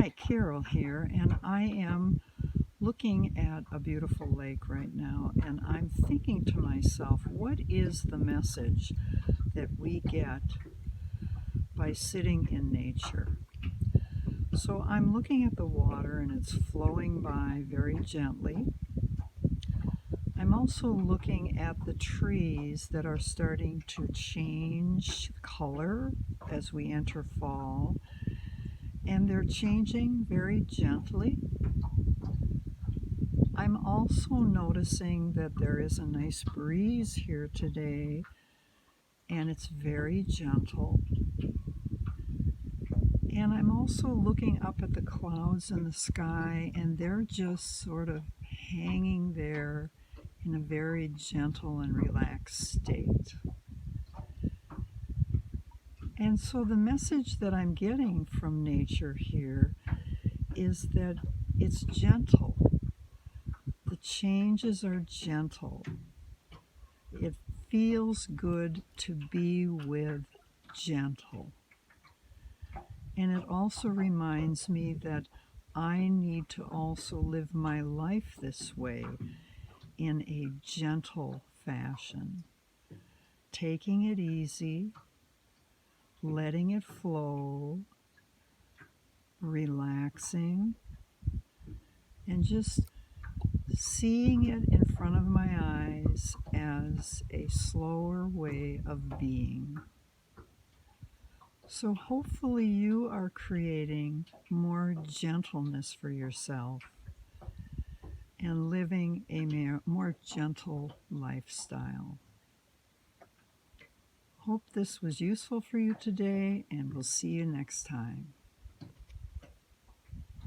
Hi, Carol here, and I am looking at a beautiful lake right now, and I'm thinking to myself, what is the message that we get by sitting in nature? So I'm looking at the water and it's flowing by very gently. I'm also looking at the trees that are starting to change color as we enter fall, and they're changing very gently. I'm also noticing that there is a nice breeze here today, and it's very gentle. And I'm also looking up at the clouds in the sky, and they're just sort of hanging there in a very gentle and relaxed state. And so the message that I'm getting from nature here is that it's gentle. The changes are gentle. It feels good to be with gentle. And it also reminds me that I need to also live my life this way, in a gentle fashion, taking it easy, letting it flow, relaxing, and just seeing it in front of my eyes as a slower way of being. So hopefully you are creating more gentleness for yourself and living a more gentle lifestyle. Hope this was useful for you today, and we'll see you next time.